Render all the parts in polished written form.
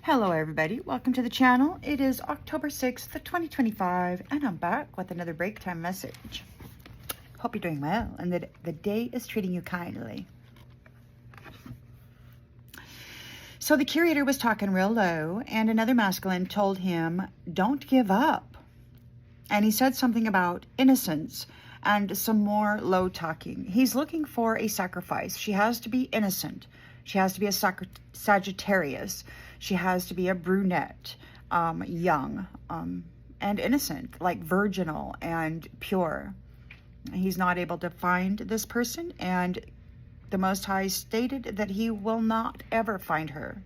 Hello everybody, welcome to the channel. It is October 6th, 2025, and I'm back with another break time message. Hope you're doing well and that the day is treating you kindly. So the curator was talking real low, and another masculine told him, don't give up. And he said something about innocence and some more low talking. He's looking for a sacrifice. She has to be innocent. She has to be a Sagittarius. She has to be a brunette, young, and innocent, like virginal and pure. He's not able to find this person, and the Most High stated that he will not ever find her.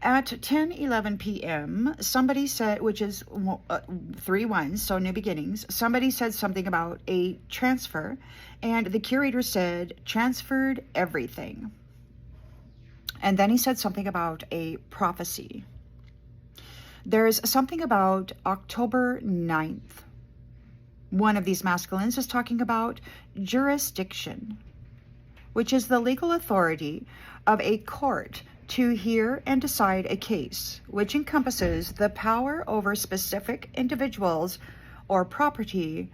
At 10:11 p.m., somebody said, which is 3-1, so new beginnings, somebody said something about a transfer, and the curator said, transferred everything. And then he said something about a prophecy. There's something about October 9th. One of these masculines is talking about jurisdiction, which is the legal authority of a court to hear and decide a case, which encompasses the power over specific individuals or property,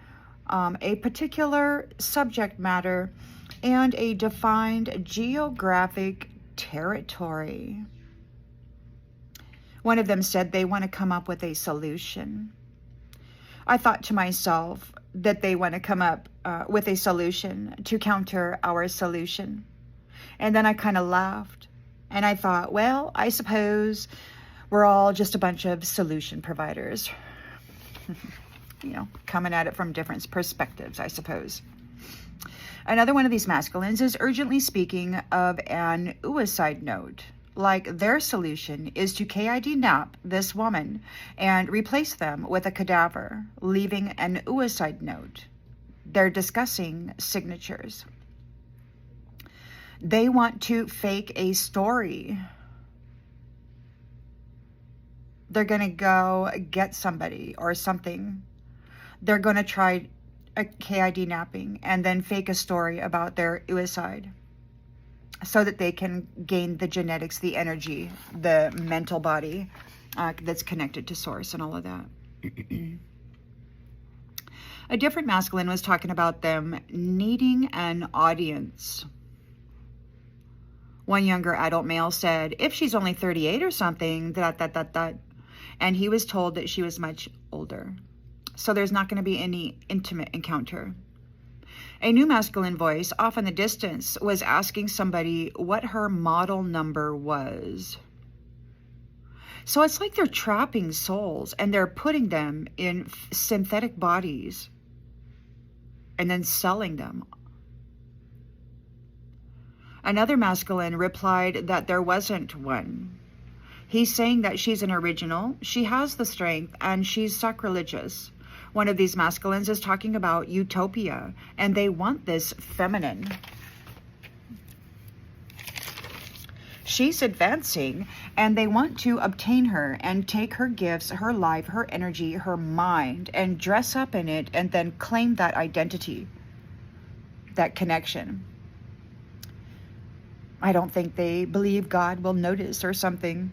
a particular subject matter, and a defined geographic territory. One of them said they want to come up with a solution. I thought to myself that they want to come up with a solution to counter our solution. And then I kind of laughed. And I thought, well, I suppose we're all just a bunch of solution providers. Coming at it from different perspectives, I suppose. Another one of these masculines is urgently speaking of an suicide note. Like their solution is to kidnap this woman and replace them with a cadaver, leaving an suicide note. They're discussing signatures. They want to fake a story. They're going to go get somebody or something. They're going to try a kidnapping and then fake a story about their suicide so that they can gain the genetics, the energy, the mental body that's connected to source and all of that. A different masculine was talking about them needing an audience. One younger adult male said, if she's only 38 or something, and he was told that she was much older. So there's not going to be any intimate encounter. A new masculine voice off in the distance was asking somebody what her model number was. So it's like they're trapping souls and they're putting them in synthetic bodies and then selling them. Another masculine replied that there wasn't one. He's saying that she's an original, she has the strength, and she's sacrilegious. One of these masculines is talking about utopia, and they want this feminine. She's advancing, and they want to obtain her and take her gifts, her life, her energy, her mind, and dress up in it, and then claim that identity, that connection. I don't think they believe God will notice or something.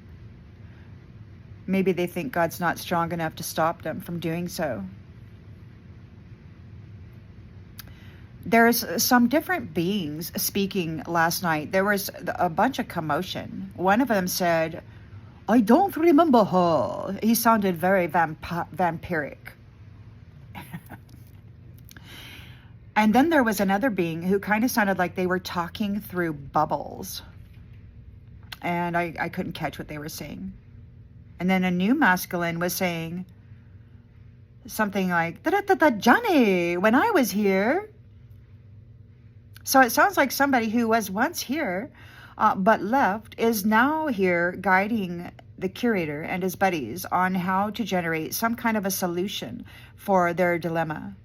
Maybe they think God's not strong enough to stop them from doing so. There's some different beings speaking last night. There was a bunch of commotion. One of them said, I don't remember her. He sounded very vampiric. And then there was another being who kind of sounded like they were talking through bubbles. And I couldn't catch what they were saying. And then a new masculine was saying something like, Johnny, when I was here. So it sounds like somebody who was once here but left is now here guiding the curator and his buddies on how to generate some kind of a solution for their dilemma.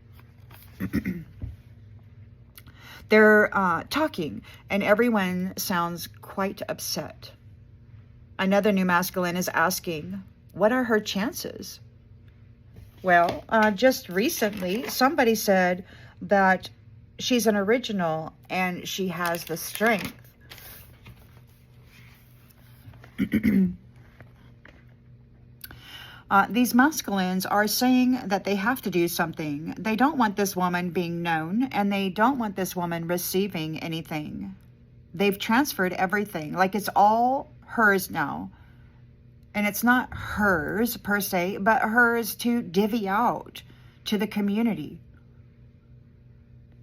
They're talking, and everyone sounds quite upset. Another new masculine is asking, what are her chances? Well, just recently, somebody said that she's an original and she has the strength. These masculines are saying that they have to do something. They don't want this woman being known, and they don't want this woman receiving anything. They've transferred everything. Like, it's all hers now. And it's not hers per se, but hers to divvy out to the community.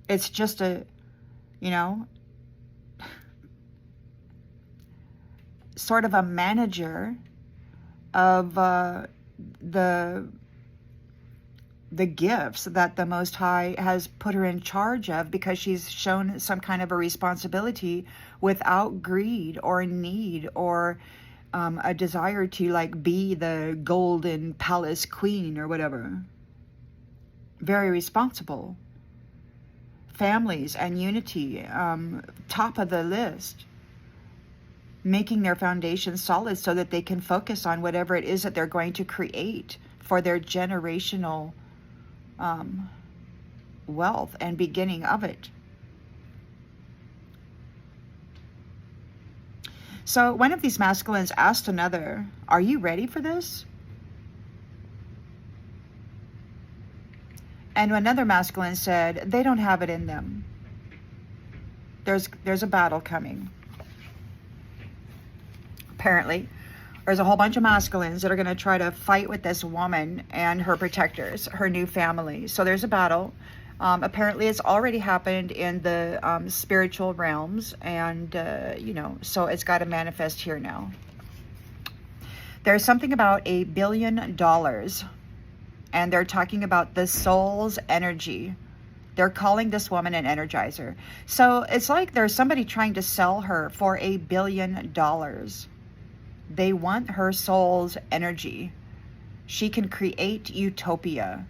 It's just a, you know, sort of a manager of the gifts that the Most High has put her in charge of, because she's shown some kind of a responsibility without greed or need or a desire to like be the golden palace queen or whatever. Very responsible. Families and unity, top of the list. Making their foundation solid so that they can focus on whatever it is that they're going to create for their generational wealth and beginning of it. So one of these masculines asked another, "Are you ready for this?" And another masculine said, "They don't have it in them. There's a battle coming." Apparently, there's a whole bunch of masculines that are going to try to fight with this woman and her protectors, her new family. So there's a battle. Apparently, it's already happened in the spiritual realms, and so it's got to manifest here now. There's something about $1 billion, and they're talking about the soul's energy. They're calling this woman an energizer. So it's like there's somebody trying to sell her for $1 billion. They want her soul's energy. She can create utopia.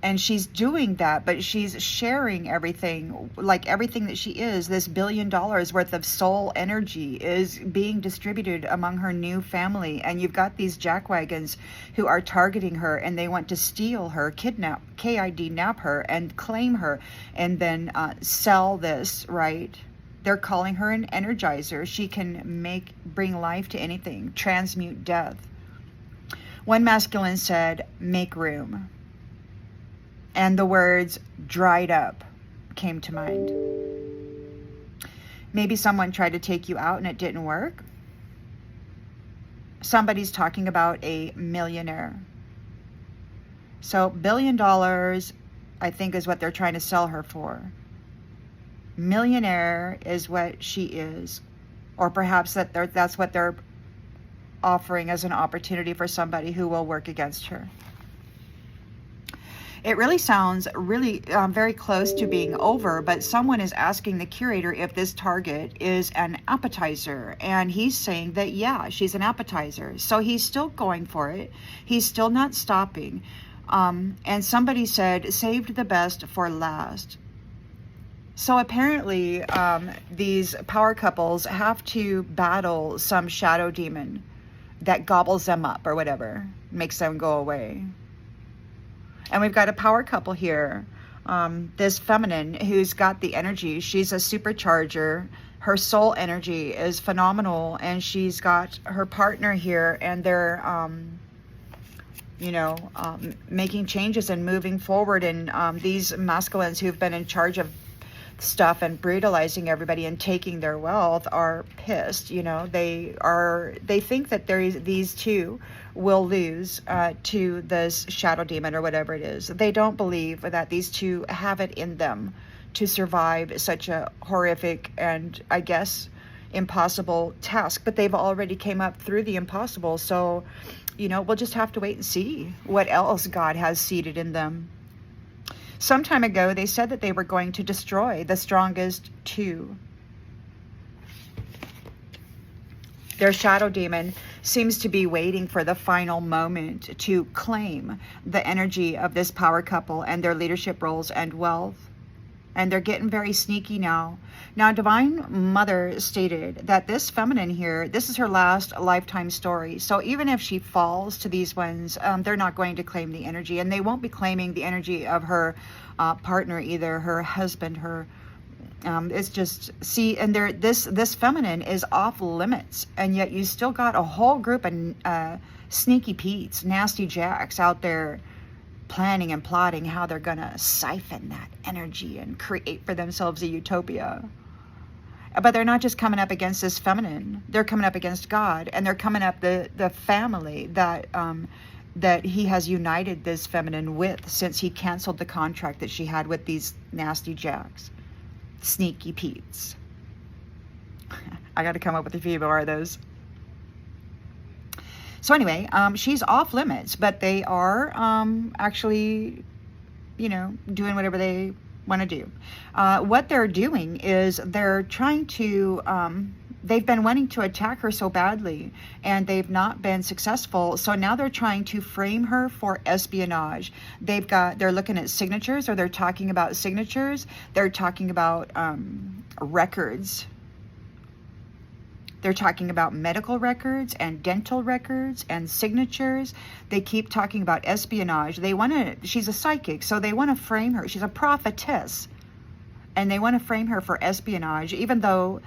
And she's doing that, but she's sharing everything, like everything that she is. This $1 billion worth of soul energy is being distributed among her new family. And you've got these jackwagons who are targeting her, and they want to steal her, kidnap, kidnap her, and claim her, and then sell this, right? They're calling her an energizer. She can bring life to anything, transmute death. One masculine said, "Make room." And the words "dried up" came to mind. Maybe someone tried to take you out and it didn't work. Somebody's talking about a millionaire. So $1 billion, I think, is what they're trying to sell her for. Millionaire is what she is. Or perhaps that's what they're offering as an opportunity for somebody who will work against her. It really sounds very close to being over, but someone is asking the curator if this target is an appetizer, and he's saying that, yeah, she's an appetizer. So he's still going for it. He's still not stopping. And somebody said, "Saved the best for last." So apparently these power couples have to battle some shadow demon that gobbles them up or whatever, makes them go away. And we've got a power couple here, this feminine who's got the energy. She's a supercharger. Her soul energy is phenomenal, and she's got her partner here, and they're, making changes and moving forward. And these masculines who've been in charge of stuff and brutalizing everybody and taking their wealth are pissed. They think that these two will lose to this shadow demon or whatever it is. They don't believe that these two have it in them to survive such a horrific and, I guess, impossible task. But they've already came up through the impossible. So, we'll just have to wait and see what else God has seeded in them. Some time ago, they said that they were going to destroy the strongest two. Their shadow demon seems to be waiting for the final moment to claim the energy of this power couple and their leadership roles and wealth. And they're getting very sneaky now. Now, Divine Mother stated that this feminine here, this is her last lifetime story. So even if she falls to these ones, they're not going to claim the energy. And they won't be claiming the energy of her partner either, her husband, her... it's just, see, and this feminine is off limits. And yet you still got a whole group of sneaky Petes, nasty Jacks out there planning and plotting how they're gonna siphon that energy and create for themselves a utopia. But they're not just coming up against this feminine, they're coming up against God, and they're coming up the family that that he has united this feminine with since he canceled the contract that she had with these nasty Jacks, sneaky Petes. I got to come up with a few more of those. So anyway, she's off limits, but they are actually, you know, doing whatever they want to do. What they're doing is they're trying to, they've been wanting to attack her so badly, and they've not been successful. So now they're trying to frame her for espionage. They're looking at signatures, or they're talking about signatures. They're talking about records. They're talking about medical records and dental records and signatures. They keep talking about espionage. They want to, she's a psychic, so they want to frame her. She's a prophetess. And they want to frame her for espionage, even though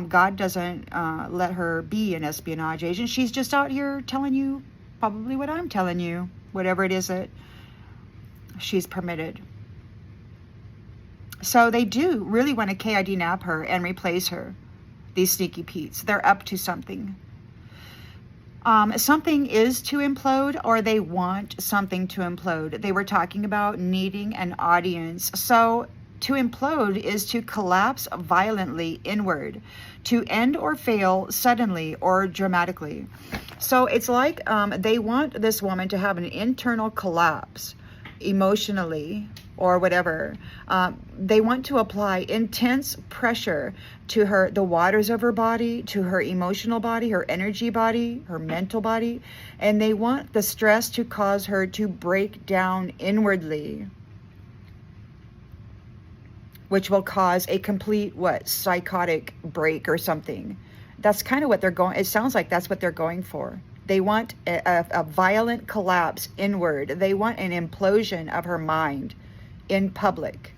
God doesn't let her be an espionage agent. She's just out here telling you probably what I'm telling you, whatever it is that she's permitted. So they do really want to kidnap her and replace her. These sneaky Petes, they're up to something. Something is to implode, or they want something to implode. They were talking about needing an audience. So to implode is to collapse violently inward, to end or fail suddenly or dramatically. So it's like they want this woman to have an internal collapse emotionally or whatever. They want to apply intense pressure to her, the waters of her body, to her emotional body, her energy body, her mental body, and they want the stress to cause her to break down inwardly, which will cause a complete, psychotic break or something. That's kind of what they're going, it sounds like that's what they're going for. They want a violent collapse inward. They want an implosion of her mind in public.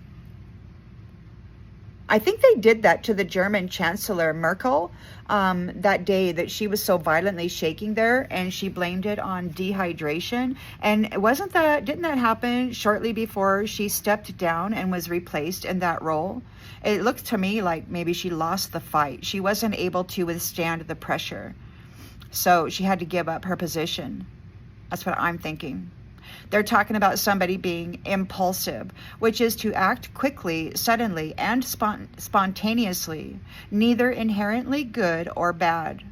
I think they did that to the German Chancellor Merkel that day that she was so violently shaking there, and she blamed it on dehydration. And didn't that happen shortly before she stepped down and was replaced in that role? It looked to me like maybe she lost the fight. She wasn't able to withstand the pressure. So she had to give up her position. That's what I'm thinking. They're talking about somebody being impulsive, which is to act quickly, suddenly, and spontaneously, neither inherently good or bad.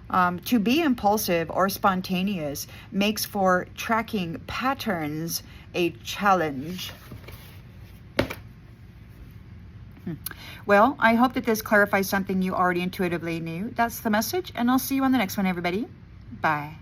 To be impulsive or spontaneous makes for tracking patterns a challenge. Well, I hope that this clarifies something you already intuitively knew. That's the message, and I'll see you on the next one, everybody. Bye.